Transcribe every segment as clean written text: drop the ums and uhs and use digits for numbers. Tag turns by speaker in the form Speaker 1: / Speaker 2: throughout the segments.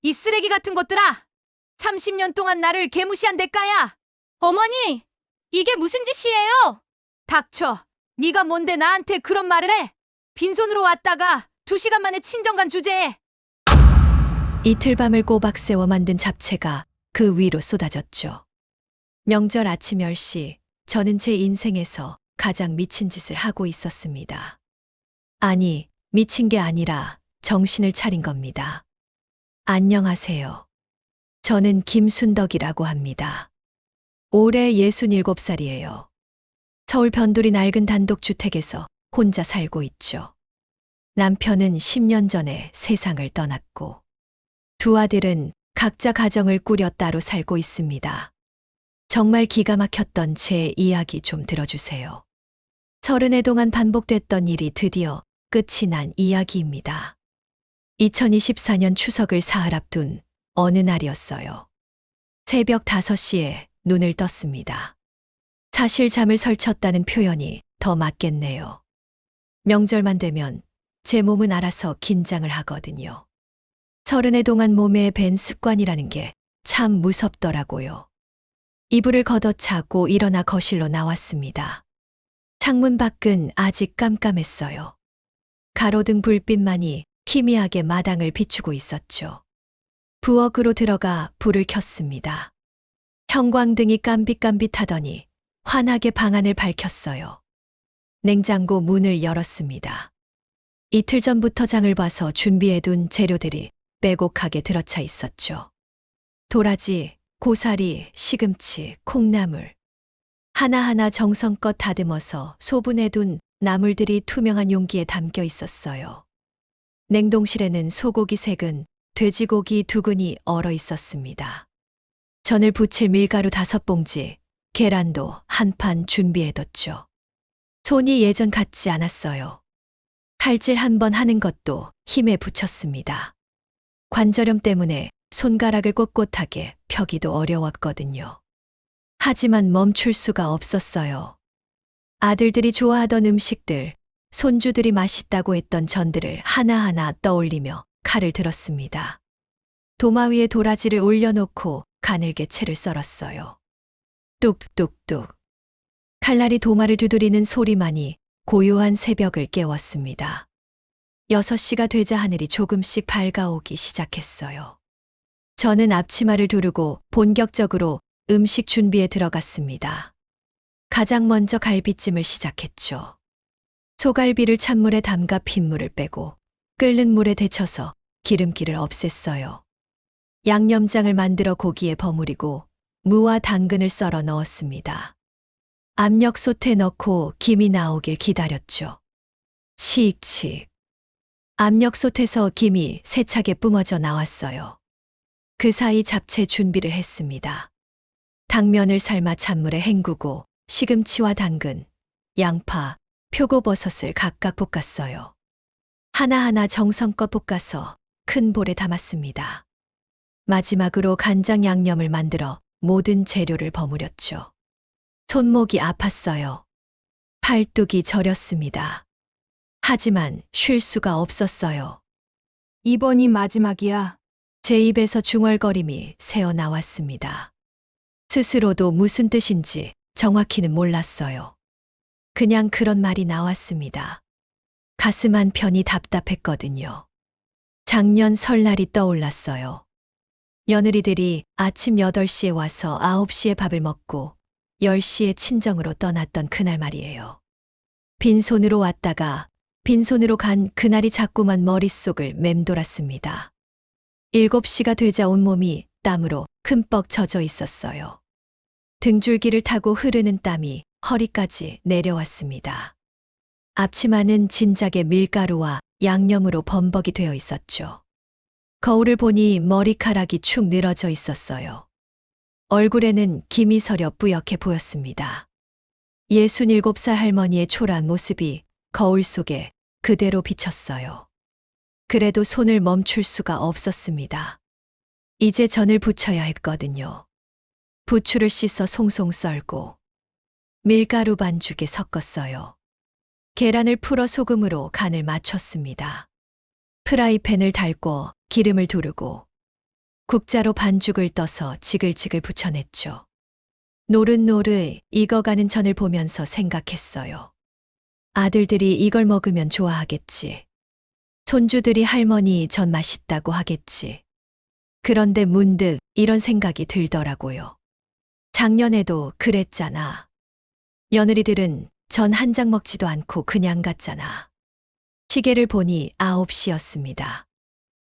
Speaker 1: 이 쓰레기 같은 것들아! 30년 동안 나를 개무시한 대가야! 어머니! 이게 무슨 짓이에요? 닥쳐! 네가 뭔데 나한테 그런 말을 해? 빈손으로 왔다가 2시간 만에 친정간 주제에!
Speaker 2: 이틀 밤을 꼬박 세워 만든 잡채가 그 위로 쏟아졌죠. 명절 아침 10시, 저는 제 인생에서 가장 미친 짓을 하고 있었습니다. 아니, 미친 게 아니라 정신을 차린 겁니다. 안녕하세요. 저는 김순덕이라고 합니다. 올해 67살이에요. 서울 변두리 낡은 단독주택에서 혼자 살고 있죠. 남편은 10년 전에 세상을 떠났고, 두 아들은 각자 가정을 꾸려 따로 살고 있습니다. 정말 기가 막혔던 제 이야기 좀 들어주세요. 30해 동안 반복됐던 일이 드디어 끝이 난 이야기입니다. 2024년 추석을 사흘 앞둔 어느 날이었어요. 새벽 5시에 눈을 떴습니다. 사실 잠을 설쳤다는 표현이 더 맞겠네요. 명절만 되면 제 몸은 알아서 긴장을 하거든요. 30해 동안 몸에 밴 습관이라는 게 참 무섭더라고요. 이불을 걷어차고 일어나 거실로 나왔습니다. 창문 밖은 아직 깜깜했어요. 가로등 불빛만이 희미하게 마당을 비추고 있었죠. 부엌으로 들어가 불을 켰습니다. 형광등이 깜빛깜빛하더니 환하게 방 안을 밝혔어요. 냉장고 문을 열었습니다. 이틀 전부터 장을 봐서 준비해둔 재료들이 빼곡하게 들어차 있었죠. 도라지, 고사리, 시금치, 콩나물. 하나하나 정성껏 다듬어서 소분해둔 나물들이 투명한 용기에 담겨 있었어요. 냉동실에는 소고기 3근, 돼지고기 2근이 얼어 있었습니다. 전을 부칠 밀가루 5봉지, 계란도 한 판 준비해뒀죠. 손이 예전 같지 않았어요. 칼질 한 번 하는 것도 힘에 부쳤습니다. 관절염 때문에 손가락을 꼿꼿하게 펴기도 어려웠거든요. 하지만 멈출 수가 없었어요. 아들들이 좋아하던 음식들, 손주들이 맛있다고 했던 전들을 하나하나 떠올리며 칼을 들었습니다. 도마 위에 도라지를 올려놓고 가늘게 채를 썰었어요. 뚝뚝뚝. 칼날이 도마를 두드리는 소리만이 고요한 새벽을 깨웠습니다. 6시가 되자 하늘이 조금씩 밝아오기 시작했어요. 저는 앞치마를 두르고 본격적으로 음식 준비에 들어갔습니다. 가장 먼저 갈비찜을 시작했죠. 소갈비를 찬물에 담가 핏물을 빼고 끓는 물에 데쳐서 기름기를 없앴어요. 양념장을 만들어 고기에 버무리고 무와 당근을 썰어 넣었습니다. 압력솥에 넣고 김이 나오길 기다렸죠. 칙칙. 압력솥에서 김이 세차게 뿜어져 나왔어요. 그 사이 잡채 준비를 했습니다. 당면을 삶아 찬물에 헹구고 시금치와 당근, 양파, 표고버섯을 각각 볶았어요. 하나하나 정성껏 볶아서 큰 볼에 담았습니다. 마지막으로 간장 양념을 만들어 모든 재료를 버무렸죠. 손목이 아팠어요. 팔뚝이 저렸습니다. 하지만 쉴 수가 없었어요.
Speaker 1: 이번이 마지막이야.
Speaker 2: 제 입에서 중얼거림이 새어나왔습니다. 스스로도 무슨 뜻인지 정확히는 몰랐어요. 그냥 그런 말이 나왔습니다. 가슴 한편이 답답했거든요. 작년 설날이 떠올랐어요. 며느리들이 아침 8시에 와서 9시에 밥을 먹고 10시에 친정으로 떠났던 그날 말이에요. 빈손으로 왔다가 빈손으로 간 그날이 자꾸만 머릿속을 맴돌았습니다. 7시가 되자 온몸이 땀으로 흠뻑 젖어 있었어요. 등줄기를 타고 흐르는 땀이 허리까지 내려왔습니다. 앞치마는 진작에 밀가루와 양념으로 범벅이 되어 있었죠. 거울을 보니 머리카락이 축 늘어져 있었어요. 얼굴에는 김이 서려 뿌옇게 보였습니다. 67살 할머니의 초라한 모습이 거울 속에 그대로 비쳤어요. 그래도 손을 멈출 수가 없었습니다. 이제 전을 부쳐야 했거든요. 부추를 씻어 송송 썰고 밀가루 반죽에 섞었어요. 계란을 풀어 소금으로 간을 맞췄습니다. 프라이팬을 달고 기름을 두르고 국자로 반죽을 떠서 지글지글 부쳐냈죠. 노릇노릇 익어가는 전을 보면서 생각했어요. 아들들이 이걸 먹으면 좋아하겠지. 손주들이 할머니 전 맛있다고 하겠지. 그런데 문득 이런 생각이 들더라고요. 작년에도 그랬잖아. 며느리들은 전 한 장 먹지도 않고 그냥 갔잖아. 시계를 보니 9시였습니다.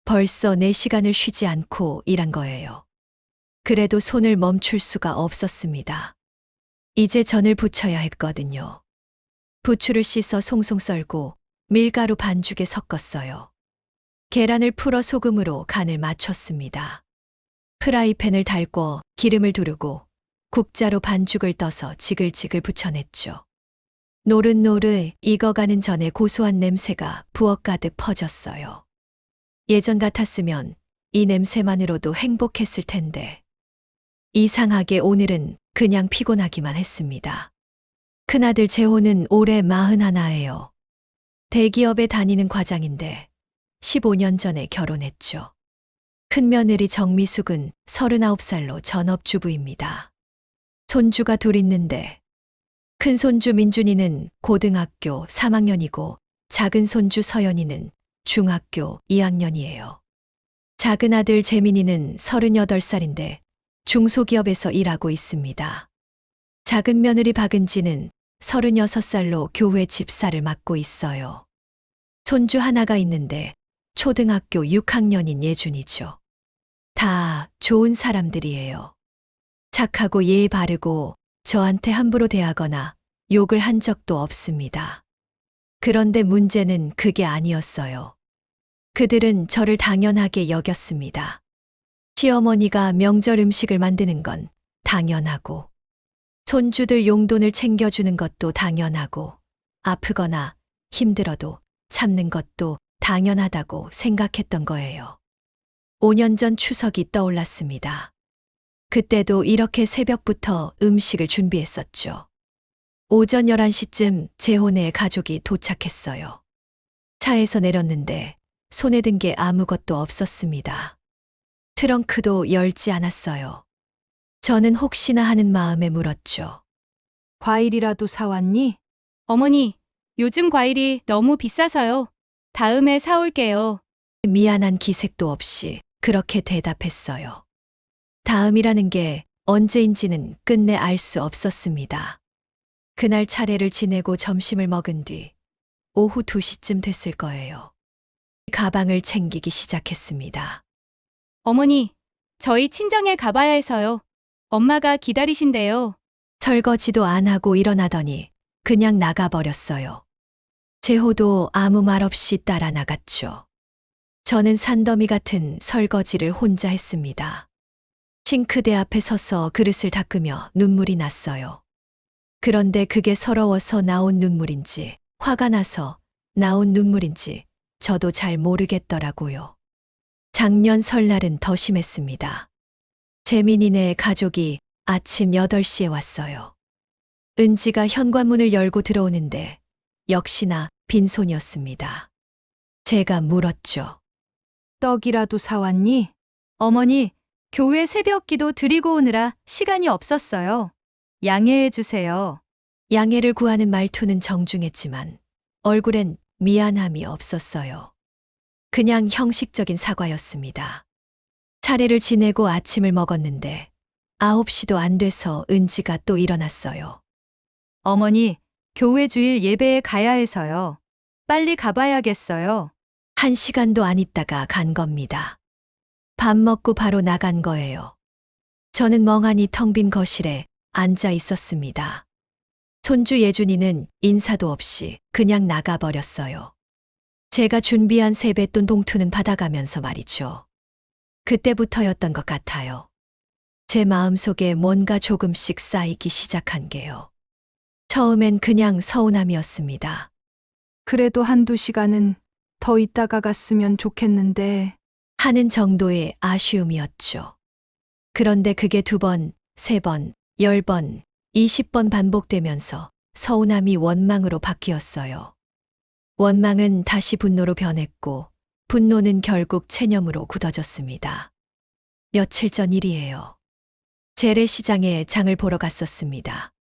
Speaker 2: 벌써 4시간을 쉬지 않고 일한 거예요. 그래도 손을 멈출 수가 없었습니다. 이제 전을 부쳐야 했거든요. 부추를 씻어 송송 썰고 밀가루 반죽에 섞었어요. 계란을 풀어 소금으로 간을 맞췄습니다. 프라이팬을 달고 기름을 두르고 국자로 반죽을 떠서 지글지글 부쳐냈죠. 노릇노릇 익어가는 전에 고소한 냄새가 부엌 가득 퍼졌어요. 예전 같았으면 이 냄새만으로도 행복했을 텐데. 이상하게 오늘은 그냥 피곤하기만 했습니다. 큰아들 재호는 올해 41예요. 대기업에 다니는 과장인데 15년 전에 결혼했죠. 큰며느리 정미숙은 39살로 전업주부입니다. 손주가 둘 있는데 큰 손주 민준이는 고등학교 3학년이고 작은 손주 서연이는 중학교 2학년이에요. 작은 아들 재민이는 38살인데 중소기업에서 일하고 있습니다. 작은 며느리 박은지는 36살로 교회 집사를 맡고 있어요. 손주 하나가 있는데 초등학교 6학년인 예준이죠. 다 좋은 사람들이에요. 착하고 예의 바르고 저한테 함부로 대하거나 욕을 한 적도 없습니다. 그런데 문제는 그게 아니었어요. 그들은 저를 당연하게 여겼습니다. 시어머니가 명절 음식을 만드는 건 당연하고, 손주들 용돈을 챙겨주는 것도 당연하고, 아프거나 힘들어도 참는 것도 당연하다고 생각했던 거예요. 5년 전 추석이 떠올랐습니다. 그때도 이렇게 새벽부터 음식을 준비했었죠. 오전 11시쯤 재혼의 가족이 도착했어요. 차에서 내렸는데 손에 든 게 아무것도 없었습니다. 트렁크도 열지 않았어요. 저는 혹시나 하는 마음에 물었죠.
Speaker 1: 과일이라도 사왔니? 어머니, 요즘 과일이 너무 비싸서요. 다음에 사올게요.
Speaker 2: 미안한 기색도 없이 그렇게 대답했어요. 다음이라는 게 언제인지는 끝내 알 수 없었습니다. 그날 차례를 지내고 점심을 먹은 뒤 오후 2시쯤 됐을 거예요. 가방을 챙기기 시작했습니다.
Speaker 1: 어머니, 저희 친정에 가봐야 해서요. 엄마가 기다리신대요.
Speaker 2: 설거지도 안 하고 일어나더니 그냥 나가버렸어요. 재호도 아무 말 없이 따라 나갔죠. 저는 산더미 같은 설거지를 혼자 했습니다. 싱크대 앞에 서서 그릇을 닦으며 눈물이 났어요. 그런데 그게 서러워서 나온 눈물인지 화가 나서 나온 눈물인지 저도 잘 모르겠더라고요. 작년 설날은 더 심했습니다. 재민이네 가족이 아침 8시에 왔어요. 은지가 현관문을 열고 들어오는데 역시나 빈손이었습니다. 제가 물었죠.
Speaker 1: 떡이라도 사왔니? 어머니, 교회 새벽 기도 드리고 오느라 시간이 없었어요. 양해해 주세요.
Speaker 2: 양해를 구하는 말투는 정중했지만 얼굴엔 미안함이 없었어요. 그냥 형식적인 사과였습니다. 차례를 지내고 아침을 먹었는데 9시도 안 돼서 은지가 또 일어났어요.
Speaker 1: 어머니, 교회 주일 예배에 가야 해서요. 빨리 가봐야겠어요.
Speaker 2: 1시간도 안 있다가 간 겁니다. 밥 먹고 바로 나간 거예요. 저는 멍하니 텅 빈 거실에 앉아 있었습니다. 손주 예준이는 인사도 없이 그냥 나가버렸어요. 제가 준비한 세뱃돈 봉투는 받아가면서 말이죠. 그때부터였던 것 같아요. 제 마음속에 뭔가 조금씩 쌓이기 시작한 게요. 처음엔 그냥 서운함이었습니다.
Speaker 1: 그래도 1~2시간은 더 있다가 갔으면 좋겠는데.
Speaker 2: 하는 정도의 아쉬움이었죠. 그런데 그게 2번, 3번, 10번, 20번 반복되면서 서운함이 원망으로 바뀌었어요. 원망은 다시 분노로 변했고 분노는 결국 체념으로 굳어졌습니다. 며칠 전 일이에요. 재래시장에 장을 보러 갔었습니다.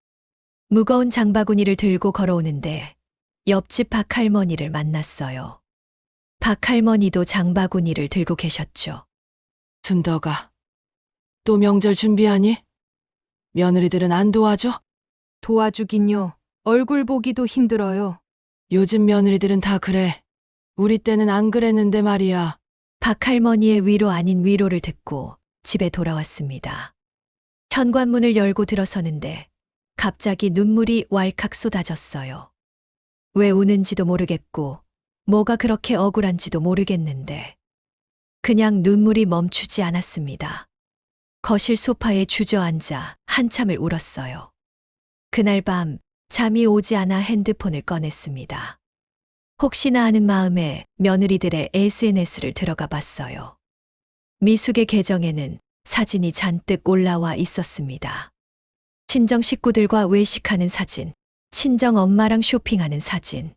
Speaker 2: 무거운 장바구니를 들고 걸어오는데 옆집 박할머니를 만났어요. 박할머니도 장바구니를 들고 계셨죠.
Speaker 3: 순덕아, 또 명절 준비하니? 며느리들은 안 도와줘?
Speaker 1: 도와주긴요. 얼굴 보기도 힘들어요.
Speaker 3: 요즘 며느리들은 다 그래. 우리 때는 안 그랬는데 말이야.
Speaker 2: 박할머니의 위로 아닌 위로를 듣고 집에 돌아왔습니다. 현관문을 열고 들어서는데 갑자기 눈물이 왈칵 쏟아졌어요. 왜 우는지도 모르겠고 뭐가 그렇게 억울한지도 모르겠는데 그냥 눈물이 멈추지 않았습니다. 거실 소파에 주저앉아 한참을 울었어요. 그날 밤 잠이 오지 않아 핸드폰을 꺼냈습니다. 혹시나 하는 마음에 며느리들의 SNS를 들어가 봤어요. 미숙의 계정에는 사진이 잔뜩 올라와 있었습니다. 친정 식구들과 외식하는 사진, 친정 엄마랑 쇼핑하는 사진,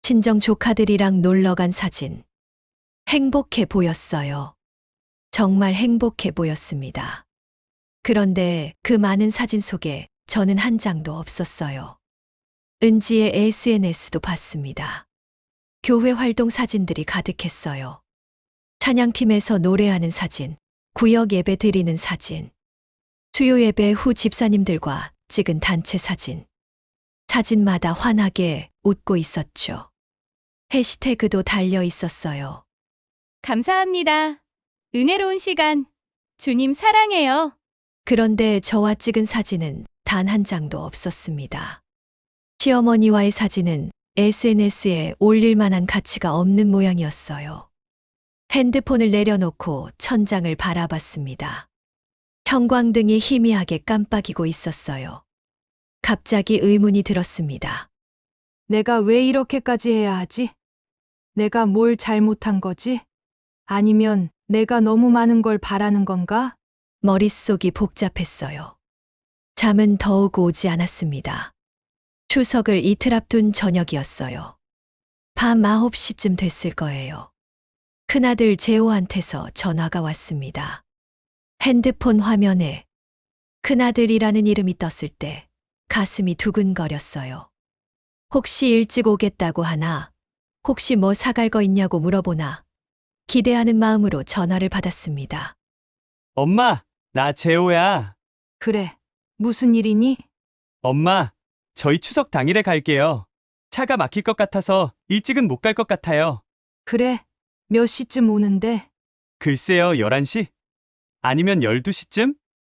Speaker 2: 친정 조카들이랑 놀러 간 사진. 행복해 보였어요. 정말 행복해 보였습니다. 그런데 그 많은 사진 속에 저는 한 장도 없었어요. 은지의 SNS도 봤습니다. 교회 활동 사진들이 가득했어요. 찬양팀에서 노래하는 사진, 구역 예배 드리는 사진, 수요 예배 후 집사님들과 찍은 단체 사진. 사진마다 환하게 웃고 있었죠. 해시태그도 달려 있었어요.
Speaker 1: 감사합니다. 은혜로운 시간. 주님 사랑해요.
Speaker 2: 그런데 저와 찍은 사진은 단 한 장도 없었습니다. 시어머니와의 사진은 SNS에 올릴 만한 가치가 없는 모양이었어요. 핸드폰을 내려놓고 천장을 바라봤습니다. 형광등이 희미하게 깜빡이고 있었어요. 갑자기 의문이 들었습니다.
Speaker 1: 내가 왜 이렇게까지 해야 하지? 내가 뭘 잘못한 거지? 아니면 내가 너무 많은 걸 바라는 건가?
Speaker 2: 머릿속이 복잡했어요. 잠은 더욱 오지 않았습니다. 추석을 이틀 앞둔 저녁이었어요. 밤 9시쯤 됐을 거예요. 큰아들 재호한테서 전화가 왔습니다. 핸드폰 화면에 큰아들이라는 이름이 떴을 때 가슴이 두근거렸어요. 혹시 일찍 오겠다고 하나? 혹시 뭐 사갈 거 있냐고 물어보나? 기대하는 마음으로 전화를 받았습니다.
Speaker 4: 엄마, 나 재호야.
Speaker 1: 그래. 무슨 일이니?
Speaker 4: 엄마, 저희 추석 당일에 갈게요. 차가 막힐 것 같아서 일찍은 못 갈 것 같아요.
Speaker 1: 그래. 몇 시쯤 오는데?
Speaker 4: 글쎄요, 11시? 아니면 12시쯤?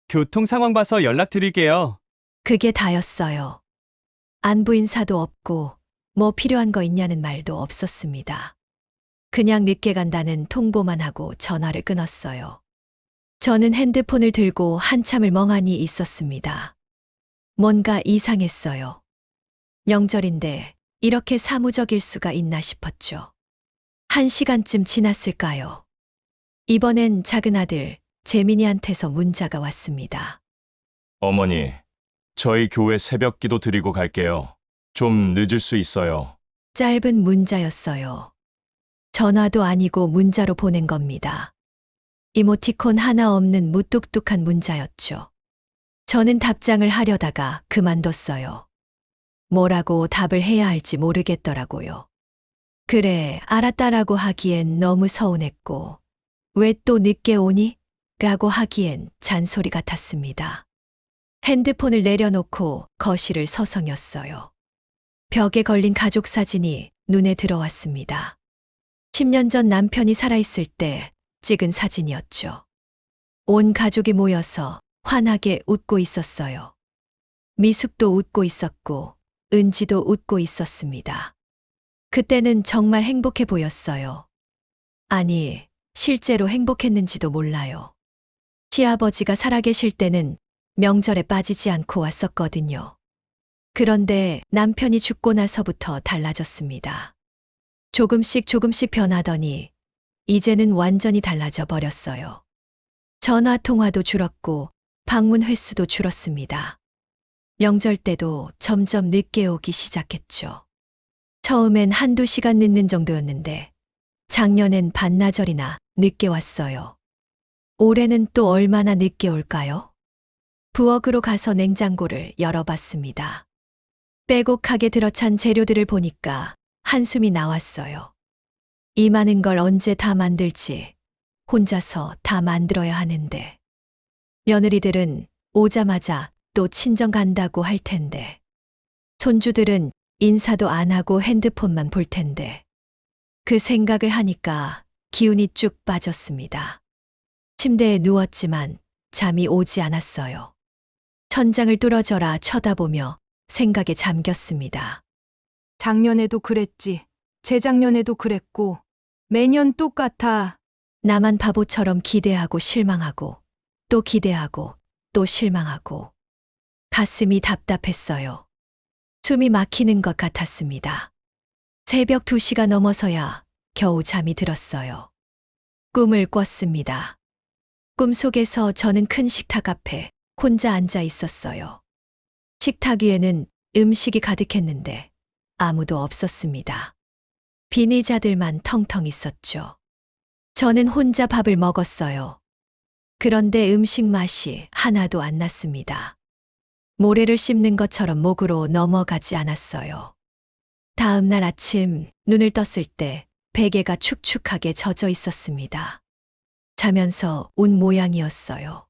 Speaker 4: 교통 상황 봐서 연락드릴게요.
Speaker 2: 그게 다였어요. 안부 인사도 없고 뭐 필요한 거 있냐는 말도 없었습니다. 그냥 늦게 간다는 통보만 하고 전화를 끊었어요. 저는 핸드폰을 들고 한참을 멍하니 있었습니다. 뭔가 이상했어요. 명절인데 이렇게 사무적일 수가 있나 싶었죠. 1시간쯤 지났을까요? 이번엔 작은 아들 재민이한테서 문자가 왔습니다.
Speaker 5: 어머니, 저희 교회 새벽 기도 드리고 갈게요. 좀 늦을 수 있어요.
Speaker 2: 짧은 문자였어요. 전화도 아니고 문자로 보낸 겁니다. 이모티콘 하나 없는 무뚝뚝한 문자였죠. 저는 답장을 하려다가 그만뒀어요. 뭐라고 답을 해야 할지 모르겠더라고요. 그래, 알았다라고 하기엔 너무 서운했고, 왜 또 늦게 오니? 라고 하기엔 잔소리 같았습니다. 핸드폰을 내려놓고 거실을 서성였어요. 벽에 걸린 가족 사진이 눈에 들어왔습니다. 10년 전 남편이 살아있을 때 찍은 사진이었죠. 온 가족이 모여서 환하게 웃고 있었어요. 미숙도 웃고 있었고, 은지도 웃고 있었습니다. 그때는 정말 행복해 보였어요. 아니, 실제로 행복했는지도 몰라요. 시아버지가 살아계실 때는 명절에 빠지지 않고 왔었거든요. 그런데 남편이 죽고 나서부터 달라졌습니다. 조금씩 변하더니 이제는 완전히 달라져 버렸어요. 전화 통화도 줄었고 방문 횟수도 줄었습니다. 명절 때도 점점 늦게 오기 시작했죠. 처음엔 한두 시간 늦는 정도였는데 작년엔 반나절이나 늦게 왔어요. 올해는 또 얼마나 늦게 올까요? 부엌으로 가서 냉장고를 열어봤습니다. 빼곡하게 들어찬 재료들을 보니까 한숨이 나왔어요. 이 많은 걸 언제 다 만들지? 혼자서 다 만들어야 하는데. 며느리들은 오자마자 또 친정 간다고 할 텐데. 손주들은 인사도 안 하고 핸드폰만 볼 텐데. 그 생각을 하니까 기운이 쭉 빠졌습니다. 침대에 누웠지만 잠이 오지 않았어요. 천장을 뚫어져라 쳐다보며 생각에 잠겼습니다.
Speaker 1: 작년에도 그랬지. 재작년에도 그랬고. 매년 똑같아.
Speaker 2: 나만 바보처럼 기대하고 실망하고 또 기대하고 또 실망하고 가슴이 답답했어요. 숨이 막히는 것 같았습니다. 새벽 2시가 넘어서야 겨우 잠이 들었어요. 꿈을 꿨습니다. 꿈속에서 저는 큰 식탁 앞에 혼자 앉아 있었어요. 식탁 위에는 음식이 가득했는데 아무도 없었습니다. 빈 의자들만 텅텅 있었죠. 저는 혼자 밥을 먹었어요. 그런데 음식 맛이 하나도 안 났습니다. 모래를 씹는 것처럼 목으로 넘어가지 않았어요. 다음 날 아침 눈을 떴을 때 베개가 축축하게 젖어 있었습니다. 자면서 운 모양이었어요.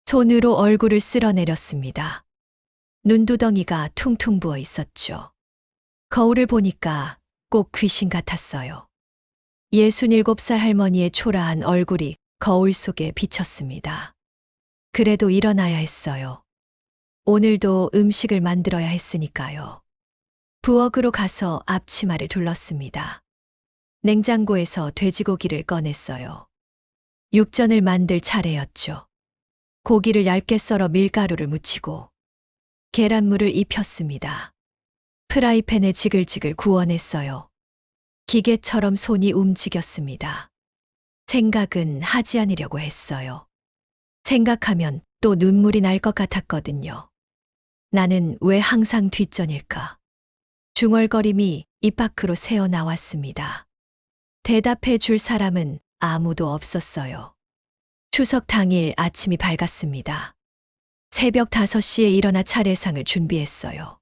Speaker 2: 손으로 얼굴을 쓸어내렸습니다. 눈두덩이가 퉁퉁 부어 있었죠. 거울을 보니까 꼭 귀신 같았어요. 67살 할머니의 초라한 얼굴이 거울 속에 비쳤습니다. 그래도 일어나야 했어요. 오늘도 음식을 만들어야 했으니까요. 부엌으로 가서 앞치마를 둘렀습니다. 냉장고에서 돼지고기를 꺼냈어요. 육전을 만들 차례였죠. 고기를 얇게 썰어 밀가루를 묻히고 계란물을 입혔습니다. 프라이팬에 지글지글 구워냈어요. 기계처럼 손이 움직였습니다. 생각은 하지 않으려고 했어요. 생각하면 또 눈물이 날 것 같았거든요. 나는 왜 항상 뒷전일까? 중얼거림이 입 밖으로 새어나왔습니다. 대답해 줄 사람은 아무도 없었어요. 추석 당일 아침이 밝았습니다. 새벽 5시에 일어나 차례상을 준비했어요.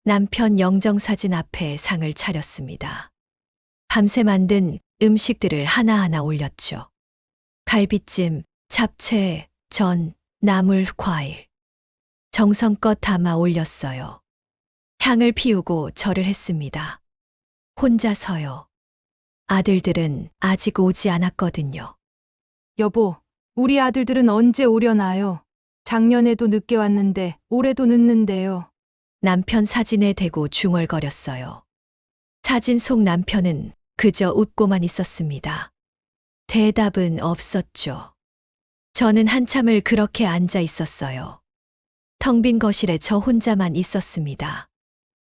Speaker 2: 남편 영정사진 앞에 상을 차렸습니다. 밤새 만든 음식들을 하나하나 올렸죠. 갈비찜, 잡채, 전, 나물, 과일. 정성껏 담아 올렸어요. 향을 피우고 절을 했습니다. 혼자서요. 아들들은 아직 오지 않았거든요.
Speaker 1: 여보, 우리 아들들은 언제 오려나요? 작년에도 늦게 왔는데 올해도 늦는데요.
Speaker 2: 남편 사진에 대고 중얼거렸어요. 사진 속 남편은 그저 웃고만 있었습니다. 대답은 없었죠. 저는 한참을 그렇게 앉아 있었어요. 텅 빈 거실에 저 혼자만 있었습니다.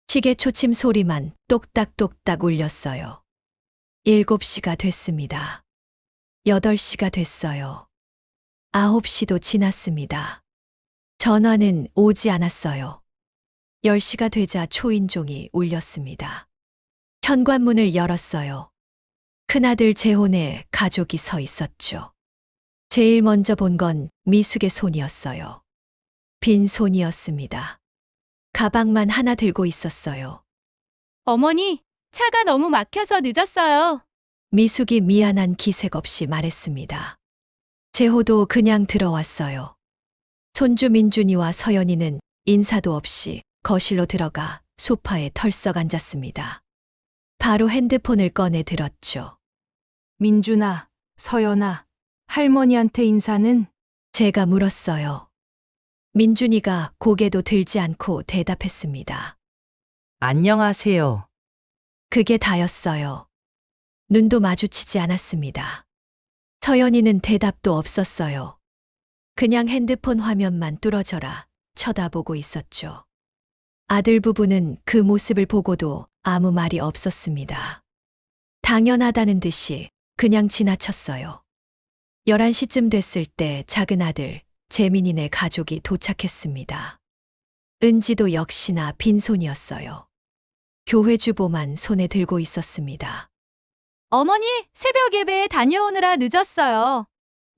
Speaker 2: 시계 초침 소리만 똑딱똑딱 울렸어요. 7시가 됐습니다. 8시가 됐어요. 9시도 지났습니다. 전화는 오지 않았어요. 10시가 되자 초인종이 울렸습니다. 현관문을 열었어요. 큰아들 재혼에 가족이 서 있었죠. 제일 먼저 본 건 미숙의 손이었어요. 빈 손이었습니다. 가방만 하나 들고 있었어요.
Speaker 1: 어머니, 차가 너무 막혀서 늦었어요.
Speaker 2: 미숙이 미안한 기색 없이 말했습니다. 재호도 그냥 들어왔어요. 손주 민준이와 서연이는 인사도 없이 거실로 들어가 소파에 털썩 앉았습니다. 바로 핸드폰을 꺼내 들었죠.
Speaker 1: 민준아, 서연아, 할머니한테 인사는?
Speaker 2: 제가 물었어요. 민준이가 고개도 들지 않고 대답했습니다.
Speaker 6: 안녕하세요.
Speaker 2: 그게 다였어요. 눈도 마주치지 않았습니다. 서연이는 대답도 없었어요. 그냥 핸드폰 화면만 뚫어져라 쳐다보고 있었죠. 아들 부부는 그 모습을 보고도 아무 말이 없었습니다. 당연하다는 듯이 그냥 지나쳤어요. 11시쯤 됐을 때 작은 아들 재민이네 가족이 도착했습니다. 은지도 역시나 빈손이었어요. 교회 주보만 손에 들고 있었습니다.
Speaker 1: 어머니, 새벽 예배에 다녀오느라 늦었어요.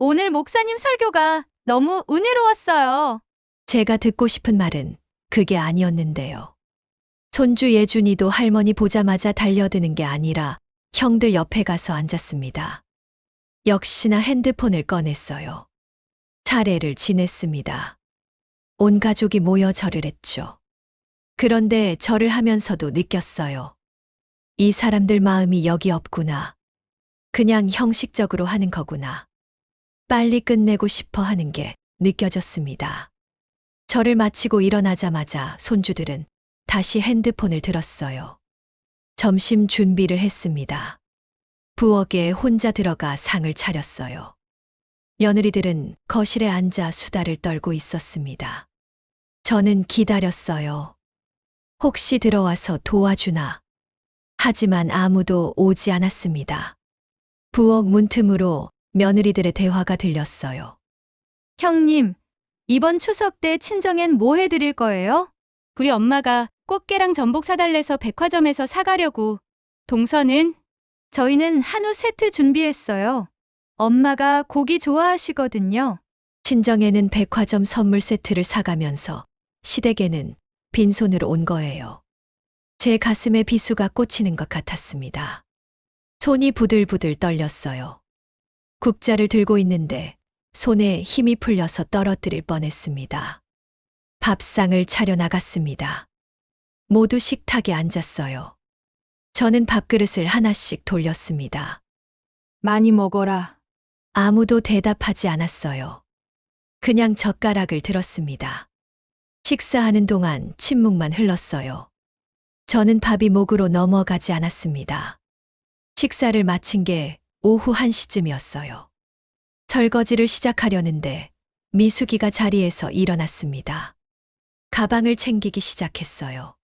Speaker 1: 오늘 목사님 설교가 너무 은혜로웠어요.
Speaker 2: 제가 듣고 싶은 말은 그게 아니었는데요. 손주 예준이도 할머니 보자마자 달려드는 게 아니라 형들 옆에 가서 앉았습니다. 역시나 핸드폰을 꺼냈어요. 차례를 지냈습니다. 온 가족이 모여 절을 했죠. 그런데 절을 하면서도 느꼈어요. 이 사람들 마음이 여기 없구나. 그냥 형식적으로 하는 거구나. 빨리 끝내고 싶어 하는 게 느껴졌습니다. 절을 마치고 일어나자마자 손주들은 다시 핸드폰을 들었어요. 점심 준비를 했습니다. 부엌에 혼자 들어가 상을 차렸어요. 며느리들은 거실에 앉아 수다를 떨고 있었습니다. 저는 기다렸어요. 혹시 들어와서 도와주나. 하지만 아무도 오지 않았습니다. 부엌 문틈으로 며느리들의 대화가 들렸어요.
Speaker 1: 형님, 이번 추석 때 친정엔 뭐 해드릴 거예요? 우리 엄마가 꽃게랑 전복 사달래서 백화점에서 사가려고. 동서는? 저희는 한우 세트 준비했어요. 엄마가 고기 좋아하시거든요.
Speaker 2: 친정에는 백화점 선물 세트를 사가면서 시댁에는 빈손으로 온 거예요. 제 가슴에 비수가 꽂히는 것 같았습니다. 손이 부들부들 떨렸어요. 국자를 들고 있는데 손에 힘이 풀려서 떨어뜨릴 뻔했습니다. 밥상을 차려나갔습니다. 모두 식탁에 앉았어요. 저는 밥그릇을 하나씩 돌렸습니다.
Speaker 1: 많이 먹어라.
Speaker 2: 아무도 대답하지 않았어요. 그냥 젓가락을 들었습니다. 식사하는 동안 침묵만 흘렀어요. 저는 밥이 목으로 넘어가지 않았습니다. 식사를 마친 게 오후 1시쯤이었어요. 설거지를 시작하려는데 미숙이가 자리에서 일어났습니다. 가방을 챙기기 시작했어요.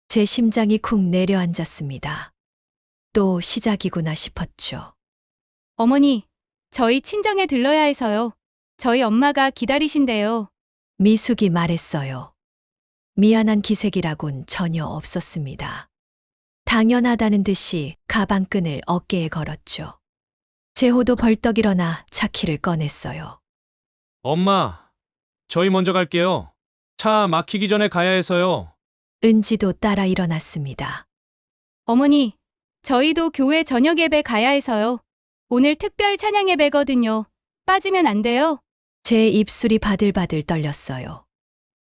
Speaker 2: 제 심장이 쿵 내려앉았습니다. 또 시작이구나 싶었죠.
Speaker 1: 어머니, 저희 친정에 들러야 해서요. 저희 엄마가 기다리신대요.
Speaker 2: 미숙이 말했어요. 미안한 기색이라곤 전혀 없었습니다. 당연하다는 듯이 가방끈을 어깨에 걸었죠. 제호도 벌떡 일어나 차키를 꺼냈어요.
Speaker 7: 엄마, 저희 먼저 갈게요. 차 막히기 전에 가야 해서요.
Speaker 2: 은지도 따라 일어났습니다.
Speaker 1: 어머니, 저희도 교회 저녁 예배 가야 해서요. 오늘 특별 찬양 예배거든요. 빠지면 안 돼요.
Speaker 2: 제 입술이 바들바들 떨렸어요.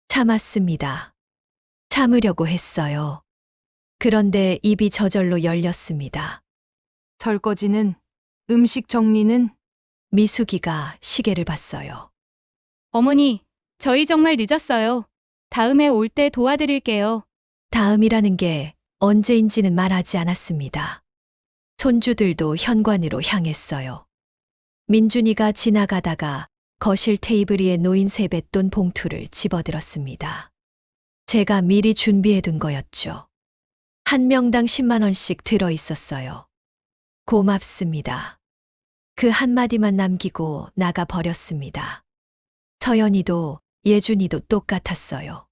Speaker 2: 참았습니다. 참으려고 했어요. 그런데 입이 저절로 열렸습니다.
Speaker 1: 설거지는, 음식 정리는?
Speaker 2: 미숙이가 시계를 봤어요.
Speaker 1: 어머니, 저희 정말 늦었어요. 다음에 올 때 도와드릴게요.
Speaker 2: 다음이라는 게 언제인지는 말하지 않았습니다. 손주들도 현관으로 향했어요. 민준이가 지나가다가 거실 테이블 위에 놓인 세뱃돈 봉투를 집어들었습니다. 제가 미리 준비해둔 거였죠. 한 명당 10만 원씩 들어 있었어요. 고맙습니다. 그 한마디만 남기고 나가 버렸습니다. 서연이도 예준이도 똑같았어요.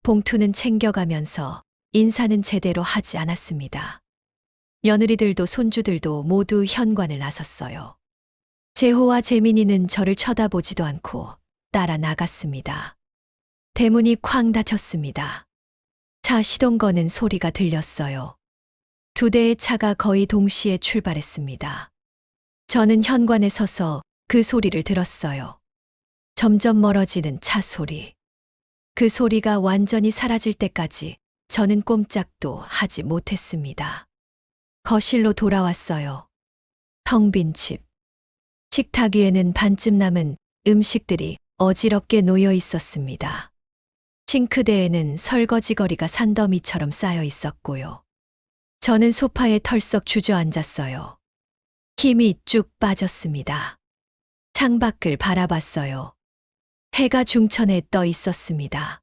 Speaker 2: 봉투는 챙겨가면서 인사는 제대로 하지 않았습니다. 며느리들도 손주들도 모두 현관을 나섰어요. 재호와 재민이는 저를 쳐다보지도 않고 따라 나갔습니다. 대문이 쾅 닫혔습니다. 차 시동 거는 소리가 들렸어요. 2대의 차가 거의 동시에 출발했습니다. 저는 현관에 서서 그 소리를 들었어요. 점점 멀어지는 차 소리. 그 소리가 완전히 사라질 때까지 저는 꼼짝도 하지 못했습니다. 거실로 돌아왔어요. 텅 빈 집. 식탁 위에는 반쯤 남은 음식들이 어지럽게 놓여 있었습니다. 싱크대에는 설거지 거리가 산더미처럼 쌓여 있었고요. 저는 소파에 털썩 주저앉았어요. 힘이 쭉 빠졌습니다. 창밖을 바라봤어요. 해가 중천에 떠 있었습니다.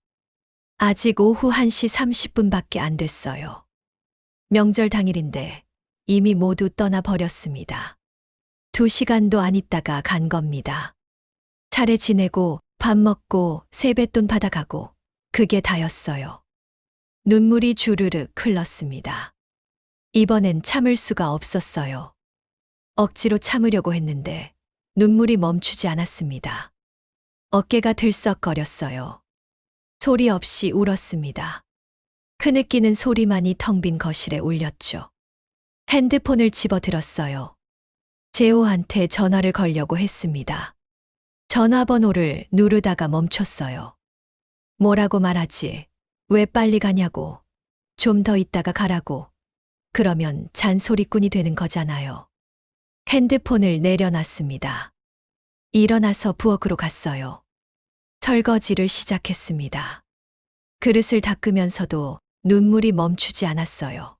Speaker 2: 아직 오후 1시 30분밖에 안 됐어요. 명절 당일인데 이미 모두 떠나버렸습니다. 2시간도 안 있다가 간 겁니다. 차례 지내고 밥 먹고 세뱃돈 받아가고 그게 다였어요. 눈물이 주르륵 흘렀습니다. 이번엔 참을 수가 없었어요. 억지로 참으려고 했는데 눈물이 멈추지 않았습니다. 어깨가 들썩거렸어요. 소리 없이 울었습니다. 크느끼는 소리만이 텅 빈 거실에 울렸죠. 핸드폰을 집어들었어요. 재호한테 전화를 걸려고 했습니다. 전화번호를 누르다가 멈췄어요. 뭐라고 말하지? 왜 빨리 가냐고. 좀 더 있다가 가라고. 그러면 잔소리꾼이 되는 거잖아요. 핸드폰을 내려놨습니다. 일어나서 부엌으로 갔어요. 설거지를 시작했습니다. 그릇을 닦으면서도 눈물이 멈추지 않았어요.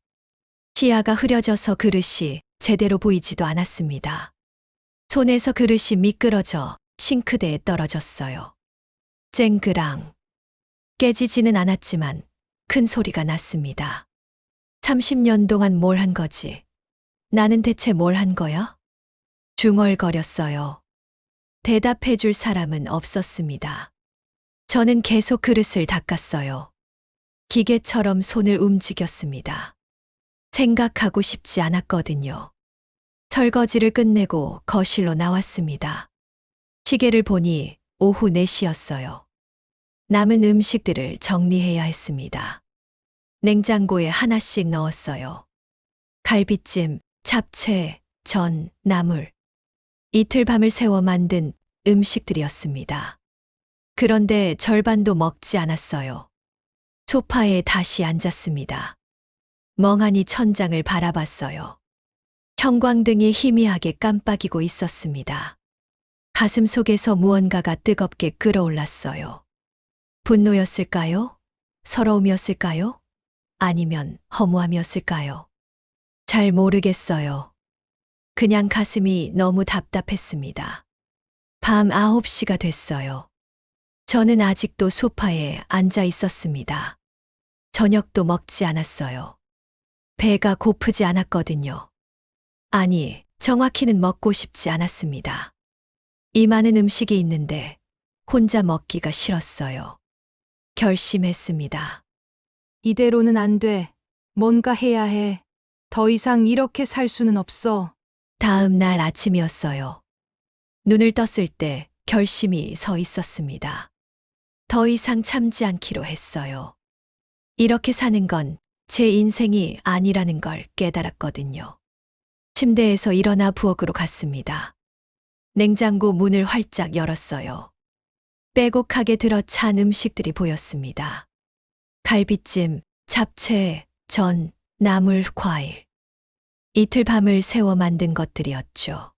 Speaker 2: 시야가 흐려져서 그릇이 제대로 보이지도 않았습니다. 손에서 그릇이 미끄러져 싱크대에 떨어졌어요. 쨍그랑. 깨지지는 않았지만 큰 소리가 났습니다. 30년 동안 뭘 한 거지? 나는 대체 뭘 한 거야? 중얼거렸어요. 대답해 줄 사람은 없었습니다. 저는 계속 그릇을 닦았어요. 기계처럼 손을 움직였습니다. 생각하고 싶지 않았거든요. 설거지를 끝내고 거실로 나왔습니다. 시계를 보니 오후 4시였어요. 남은 음식들을 정리해야 했습니다. 냉장고에 하나씩 넣었어요. 갈비찜, 잡채, 전, 나물. 이틀 밤을 새워 만든 음식들이었습니다. 그런데 절반도 먹지 않았어요. 소파에 다시 앉았습니다. 멍하니 천장을 바라봤어요. 형광등이 희미하게 깜빡이고 있었습니다. 가슴 속에서 무언가가 뜨겁게 끓어올랐어요. 분노였을까요? 서러움이었을까요? 아니면 허무함이었을까요? 잘 모르겠어요. 그냥 가슴이 너무 답답했습니다. 밤 9시가 됐어요. 저는 아직도 소파에 앉아 있었습니다. 저녁도 먹지 않았어요. 배가 고프지 않았거든요. 아니, 정확히는 먹고 싶지 않았습니다. 이 많은 음식이 있는데 혼자 먹기가 싫었어요. 결심했습니다.
Speaker 1: 이대로는 안 돼. 뭔가 해야 해. 더 이상 이렇게 살 수는 없어.
Speaker 2: 다음 날 아침이었어요. 눈을 떴을 때 결심이 서 있었습니다. 더 이상 참지 않기로 했어요. 이렇게 사는 건 제 인생이 아니라는 걸 깨달았거든요. 침대에서 일어나 부엌으로 갔습니다. 냉장고 문을 활짝 열었어요. 빼곡하게 들어 찬 음식들이 보였습니다. 갈비찜, 잡채, 전, 나물, 과일. 이틀 밤을 새워 만든 것들이었죠.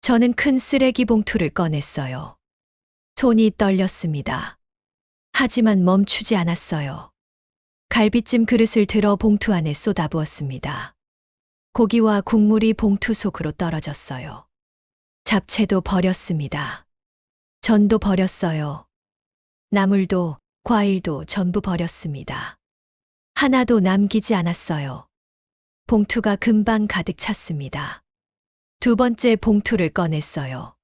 Speaker 2: 저는 큰 쓰레기 봉투를 꺼냈어요. 손이 떨렸습니다. 하지만 멈추지 않았어요. 갈비찜 그릇을 들어 봉투 안에 쏟아부었습니다. 고기와 국물이 봉투 속으로 떨어졌어요. 잡채도 버렸습니다. 전도 버렸어요. 나물도, 과일도 전부 버렸습니다. 하나도 남기지 않았어요. 봉투가 금방 가득 찼습니다. 두 번째 봉투를 꺼냈어요.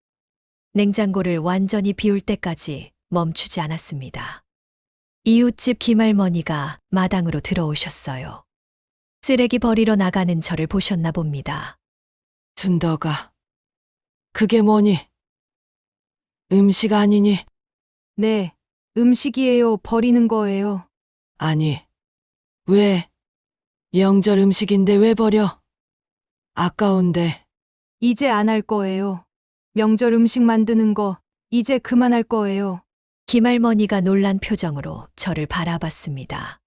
Speaker 2: 냉장고를 완전히 비울 때까지 멈추지 않았습니다. 이웃집 김할머니가 마당으로 들어오셨어요. 쓰레기 버리러 나가는 저를 보셨나 봅니다.
Speaker 3: 순덕아, 그게 뭐니? 음식 아니니?
Speaker 1: 네, 음식이에요. 버리는 거예요.
Speaker 3: 아니, 왜? 명절 음식인데 왜 버려? 아까운데.
Speaker 1: 이제 안 할 거예요. 명절 음식 만드는 거 이제 그만할 거예요.
Speaker 2: 김할머니가 놀란 표정으로 저를 바라봤습니다.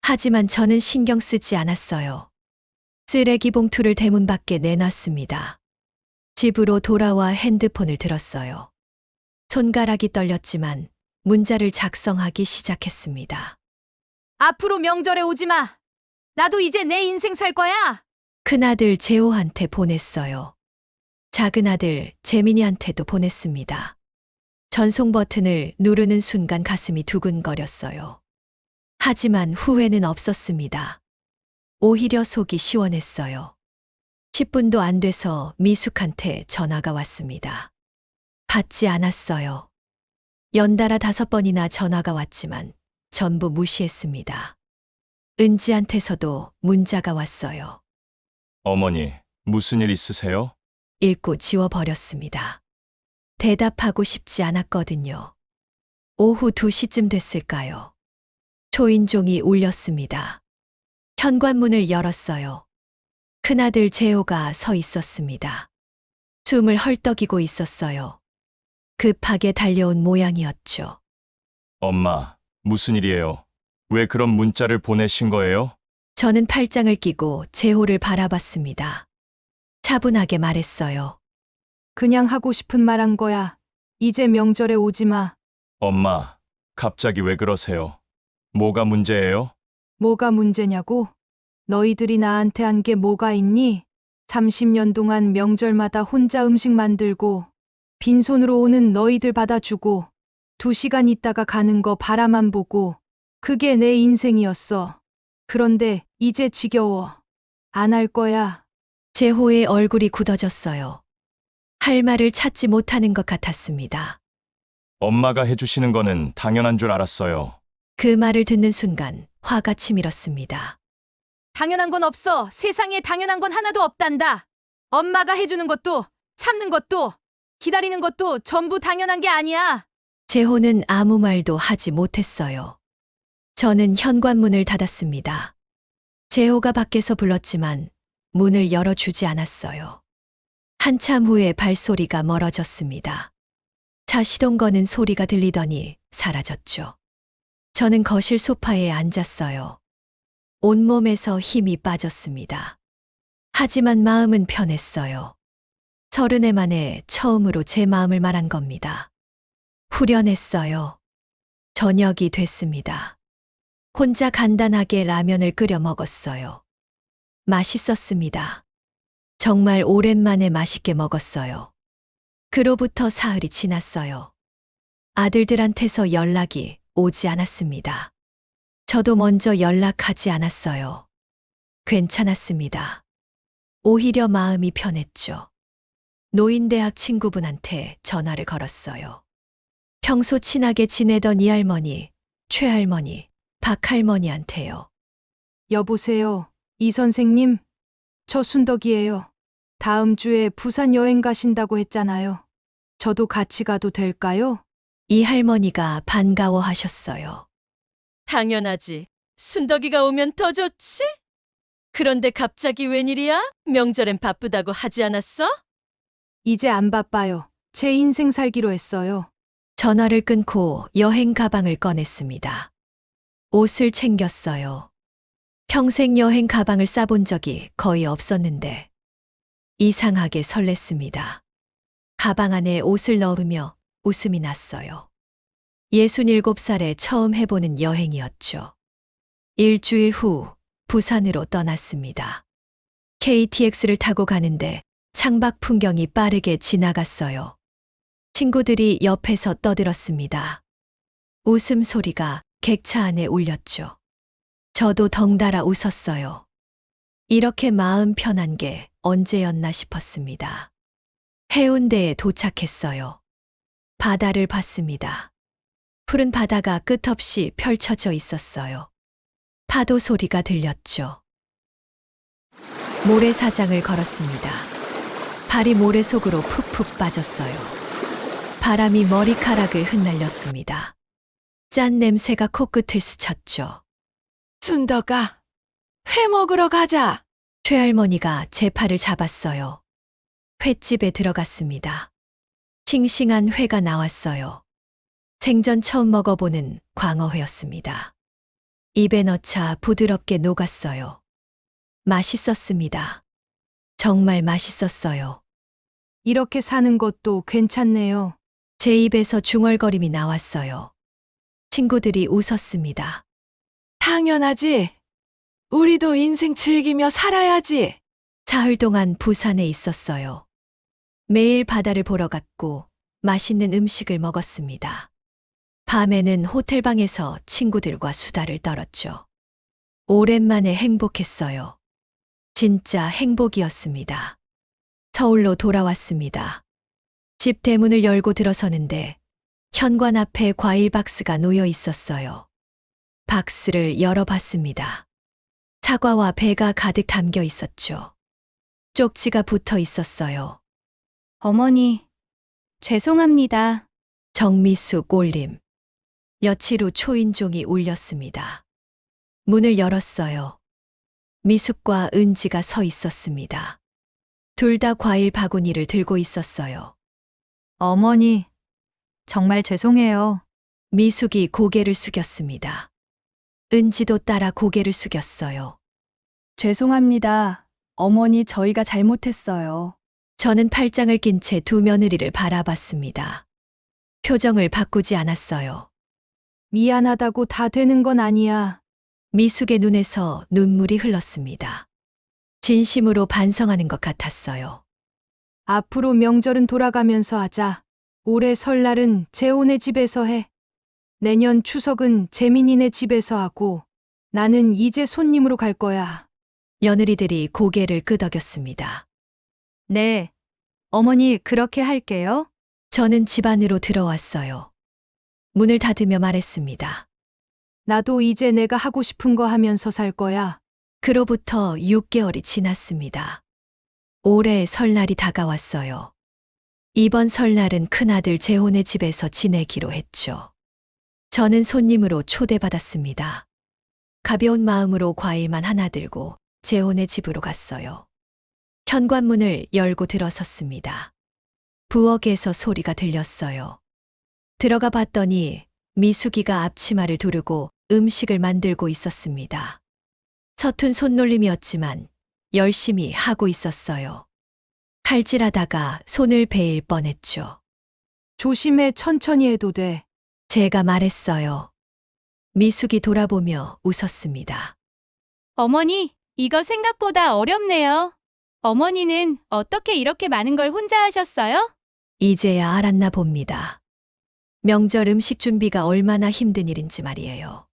Speaker 2: 하지만 저는 신경 쓰지 않았어요. 쓰레기 봉투를 대문 밖에 내놨습니다. 집으로 돌아와 핸드폰을 들었어요. 손가락이 떨렸지만 문자를 작성하기 시작했습니다.
Speaker 1: 앞으로 명절에 오지 마. 나도 이제 내 인생 살 거야.
Speaker 2: 큰아들 재호한테 보냈어요. 작은아들 재민이한테도 보냈습니다. 전송 버튼을 누르는 순간 가슴이 두근거렸어요. 하지만 후회는 없었습니다. 오히려 속이 시원했어요. 10분도 안 돼서 미숙한테 전화가 왔습니다. 받지 않았어요. 연달아 5번이나 전화가 왔지만 전부 무시했습니다. 은지한테서도 문자가 왔어요.
Speaker 5: 어머니, 무슨 일 있으세요?
Speaker 2: 읽고 지워버렸습니다. 대답하고 싶지 않았거든요. 오후 2시쯤 됐을까요? 초인종이 울렸습니다. 현관문을 열었어요. 큰아들 재호가 서 있었습니다. 숨을 헐떡이고 있었어요. 급하게 달려온 모양이었죠.
Speaker 5: 엄마, 무슨 일이에요? 왜 그런 문자를 보내신 거예요?
Speaker 2: 저는 팔짱을 끼고 재호를 바라봤습니다. 차분하게 말했어요.
Speaker 1: 그냥 하고 싶은 말 한 거야. 이제 명절에 오지 마.
Speaker 5: 엄마, 갑자기 왜 그러세요? 뭐가 문제예요?
Speaker 1: 뭐가 문제냐고? 너희들이 나한테 한 게 뭐가 있니? 30년 동안 명절마다 혼자 음식 만들고 빈손으로 오는 너희들 받아주고 2시간 있다가 가는 거 바라만 보고 그게 내 인생이었어. 그런데 이제 지겨워. 안 할 거야.
Speaker 2: 재호의 얼굴이 굳어졌어요. 할 말을 찾지 못하는 것 같았습니다.
Speaker 5: 엄마가 해주시는 거는 당연한 줄 알았어요.
Speaker 2: 그 말을 듣는 순간 화가 치밀었습니다.
Speaker 1: 당연한 건 없어. 세상에 당연한 건 하나도 없단다. 엄마가 해주는 것도 참는 것도 기다리는 것도 전부 당연한 게 아니야.
Speaker 2: 재호는 아무 말도 하지 못했어요. 저는 현관문을 닫았습니다. 재호가 밖에서 불렀지만 문을 열어주지 않았어요. 한참 후에 발소리가 멀어졌습니다. 차 시동 거는 소리가 들리더니 사라졌죠. 저는 거실 소파에 앉았어요. 온몸에서 힘이 빠졌습니다. 하지만 마음은 편했어요. 30해 만에 처음으로 제 마음을 말한 겁니다. 후련했어요. 저녁이 됐습니다. 혼자 간단하게 라면을 끓여 먹었어요. 맛있었습니다. 정말 오랜만에 맛있게 먹었어요. 그로부터 사흘이 지났어요. 아들들한테서 연락이 오지 않았습니다. 저도 먼저 연락하지 않았어요. 괜찮았습니다. 오히려 마음이 편했죠. 노인대학 친구분한테 전화를 걸었어요. 평소 친하게 지내던 이 할머니, 최할머니, 박할머니한테요.
Speaker 1: 여보세요. 이 선생님. 저 순덕이에요. 다음 주에 부산 여행 가신다고 했잖아요. 저도 같이 가도 될까요?
Speaker 2: 이 할머니가 반가워하셨어요.
Speaker 8: 당연하지. 순덕이가 오면 더 좋지? 그런데 갑자기 웬일이야? 명절엔 바쁘다고 하지 않았어?
Speaker 1: 이제 안 바빠요. 제 인생 살기로 했어요.
Speaker 2: 전화를 끊고 여행 가방을 꺼냈습니다. 옷을 챙겼어요. 평생 여행 가방을 싸본 적이 거의 없었는데 이상하게 설렜습니다. 가방 안에 옷을 넣으며 웃음이 났어요. 67살에 처음 해보는 여행이었죠. 일주일 후 부산으로 떠났습니다. KTX를 타고 가는데 창밖 풍경이 빠르게 지나갔어요. 친구들이 옆에서 떠들었습니다. 웃음소리가 객차 안에 울렸죠. 저도 덩달아 웃었어요. 이렇게 마음 편한 게 언제였나 싶었습니다. 해운대에 도착했어요. 바다를 봤습니다. 푸른 바다가 끝없이 펼쳐져 있었어요. 파도 소리가 들렸죠. 모래사장을 걸었습니다. 발이 모래 속으로 푹푹 빠졌어요. 바람이 머리카락을 흩날렸습니다. 짠 냄새가 코끝을 스쳤죠.
Speaker 3: 순덕아, 회 먹으러 가자.
Speaker 2: 최할머니가 제 팔을 잡았어요. 횟집에 들어갔습니다. 싱싱한 회가 나왔어요. 생전 처음 먹어보는 광어회였습니다. 입에 넣자 부드럽게 녹았어요. 맛있었습니다. 정말 맛있었어요.
Speaker 1: 이렇게 사는 것도 괜찮네요.
Speaker 2: 제 입에서 중얼거림이 나왔어요. 친구들이 웃었습니다.
Speaker 3: 당연하지. 우리도 인생 즐기며 살아야지.
Speaker 2: 사흘 동안 부산에 있었어요. 매일 바다를 보러 갔고 맛있는 음식을 먹었습니다. 밤에는 호텔방에서 친구들과 수다를 떨었죠. 오랜만에 행복했어요. 진짜 행복이었습니다. 서울로 돌아왔습니다. 집 대문을 열고 들어서는데 현관 앞에 과일 박스가 놓여 있었어요. 박스를 열어봤습니다. 사과와 배가 가득 담겨 있었죠. 쪽지가 붙어 있었어요.
Speaker 1: 어머니, 죄송합니다.
Speaker 2: 정미숙 올림. 며칠 후 초인종이 울렸습니다. 문을 열었어요. 미숙과 은지가 서 있었습니다. 둘 다 과일 바구니를 들고 있었어요.
Speaker 1: 어머니, 정말 죄송해요.
Speaker 2: 미숙이 고개를 숙였습니다. 은지도 따라 고개를 숙였어요.
Speaker 9: 죄송합니다. 어머니, 저희가 잘못했어요.
Speaker 2: 저는 팔짱을 낀 채 두 며느리를 바라봤습니다. 표정을 바꾸지 않았어요.
Speaker 1: 미안하다고 다 되는 건 아니야.
Speaker 2: 미숙의 눈에서 눈물이 흘렀습니다. 진심으로 반성하는 것 같았어요.
Speaker 1: 앞으로 명절은 돌아가면서 하자. 올해 설날은 재혼의 집에서 해. 내년 추석은 재민이네 집에서 하고 나는 이제 손님으로 갈 거야.
Speaker 2: 며느리들이 고개를 끄덕였습니다.
Speaker 1: 네, 어머니 그렇게 할게요.
Speaker 2: 저는 집 안으로 들어왔어요. 문을 닫으며 말했습니다.
Speaker 1: 나도 이제 내가 하고 싶은 거 하면서 살 거야.
Speaker 2: 그로부터 6개월이 지났습니다. 올해 설날이 다가왔어요. 이번 설날은 큰아들 재혼의 집에서 지내기로 했죠. 저는 손님으로 초대받았습니다. 가벼운 마음으로 과일만 하나 들고 재혼의 집으로 갔어요. 현관문을 열고 들어섰습니다. 부엌에서 소리가 들렸어요. 들어가 봤더니 미숙이가 앞치마를 두르고 음식을 만들고 있었습니다. 서툰 손놀림이었지만 열심히 하고 있었어요. 칼질하다가 손을 베일 뻔했죠.
Speaker 1: 조심해, 천천히 해도 돼.
Speaker 2: 제가 말했어요. 미숙이 돌아보며 웃었습니다.
Speaker 1: 어머니, 이거 생각보다 어렵네요. 어머니는 어떻게 이렇게 많은 걸 혼자 하셨어요?
Speaker 2: 이제야 알았나 봅니다. 명절 음식 준비가 얼마나 힘든 일인지 말이에요.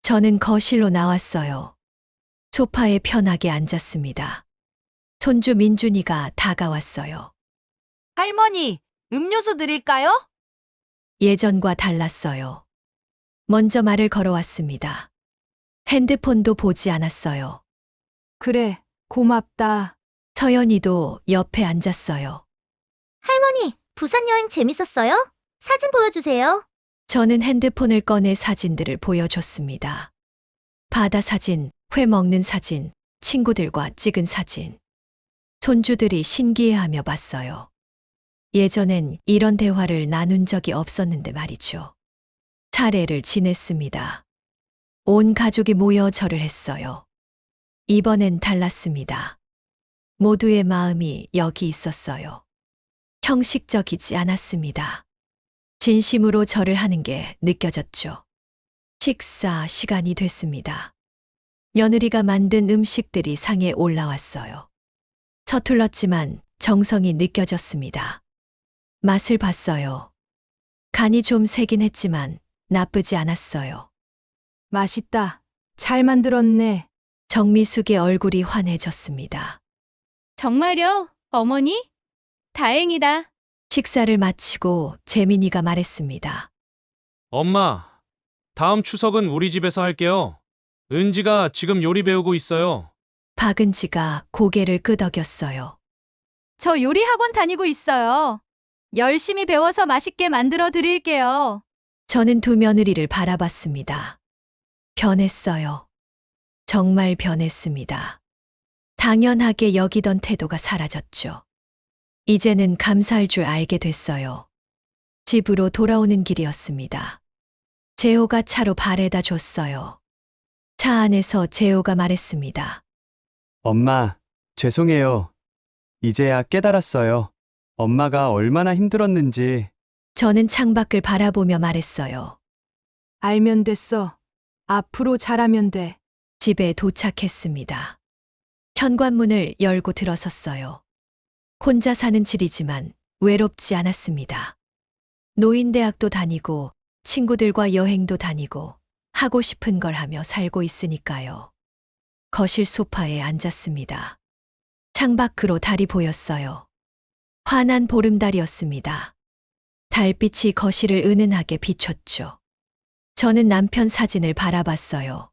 Speaker 2: 저는 거실로 나왔어요. 소파에 편하게 앉았습니다. 손주 민준이가 다가왔어요.
Speaker 6: 할머니, 음료수 드릴까요?
Speaker 2: 예전과 달랐어요. 먼저 말을 걸어왔습니다. 핸드폰도 보지 않았어요.
Speaker 1: 그래, 고맙다.
Speaker 2: 서연이도 옆에 앉았어요.
Speaker 10: 할머니, 부산 여행 재밌었어요? 사진 보여주세요.
Speaker 2: 저는 핸드폰을 꺼내 사진들을 보여줬습니다. 바다 사진, 회 먹는 사진, 친구들과 찍은 사진. 손주들이 신기해하며 봤어요. 예전엔 이런 대화를 나눈 적이 없었는데 말이죠. 차례를 지냈습니다. 온 가족이 모여 절을 했어요. 이번엔 달랐습니다. 모두의 마음이 여기 있었어요. 형식적이지 않았습니다. 진심으로 절을 하는 게 느껴졌죠. 식사 시간이 됐습니다. 며느리가 만든 음식들이 상에 올라왔어요. 서툴렀지만 정성이 느껴졌습니다. 맛을 봤어요. 간이 좀 세긴 했지만 나쁘지 않았어요.
Speaker 1: 맛있다. 잘 만들었네.
Speaker 2: 정미숙의 얼굴이 환해졌습니다.
Speaker 1: 정말요, 어머니? 다행이다.
Speaker 2: 식사를 마치고 재민이가 말했습니다.
Speaker 7: 엄마, 다음 추석은 우리 집에서 할게요. 은지가 지금 요리 배우고 있어요.
Speaker 2: 박은지가 고개를 끄덕였어요.
Speaker 1: 저 요리 학원 다니고 있어요. 열심히 배워서 맛있게 만들어 드릴게요.
Speaker 2: 저는 두 며느리를 바라봤습니다. 변했어요. 정말 변했습니다. 당연하게 여기던 태도가 사라졌죠. 이제는 감사할 줄 알게 됐어요. 집으로 돌아오는 길이었습니다. 재호가 차로 바래다 줬어요. 차 안에서 재호가 말했습니다.
Speaker 4: 엄마, 죄송해요. 이제야 깨달았어요. 엄마가 얼마나 힘들었는지.
Speaker 2: 저는 창밖을 바라보며 말했어요.
Speaker 1: 알면 됐어. 앞으로 잘하면 돼.
Speaker 2: 집에 도착했습니다. 현관문을 열고 들어섰어요. 혼자 사는 집이지만 외롭지 않았습니다. 노인대학도 다니고 친구들과 여행도 다니고 하고 싶은 걸 하며 살고 있으니까요. 거실 소파에 앉았습니다. 창밖으로 달이 보였어요. 환한 보름달이었습니다. 달빛이 거실을 은은하게 비췄죠. 저는 남편 사진을 바라봤어요.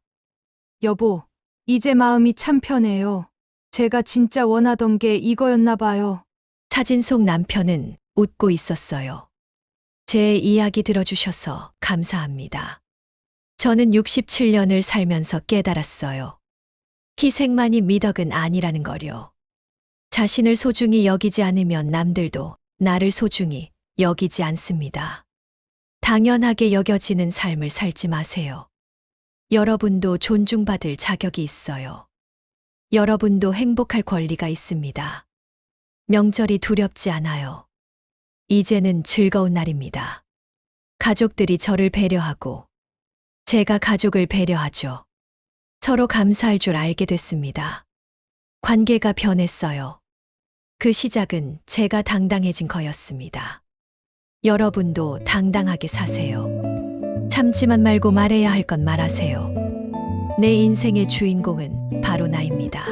Speaker 1: 여보, 이제 마음이 참 편해요. 제가 진짜 원하던 게 이거였나 봐요.
Speaker 2: 사진 속 남편은 웃고 있었어요. 제 이야기 들어주셔서 감사합니다. 저는 67년을 살면서 깨달았어요. 희생만이 미덕은 아니라는 거요. 자신을 소중히 여기지 않으면 남들도 나를 소중히 여기지 않습니다. 당연하게 여겨지는 삶을 살지 마세요. 여러분도 존중받을 자격이 있어요. 여러분도 행복할 권리가 있습니다. 명절이 두렵지 않아요. 이제는 즐거운 날입니다. 가족들이 저를 배려하고 제가 가족을 배려하죠. 서로 감사할 줄 알게 됐습니다. 관계가 변했어요. 그 시작은 제가 당당해진 거였습니다. 여러분도 당당하게 사세요. 참지만 말고 말해야 할 건 말하세요. 내 인생의 주인공은 바로 나입니다.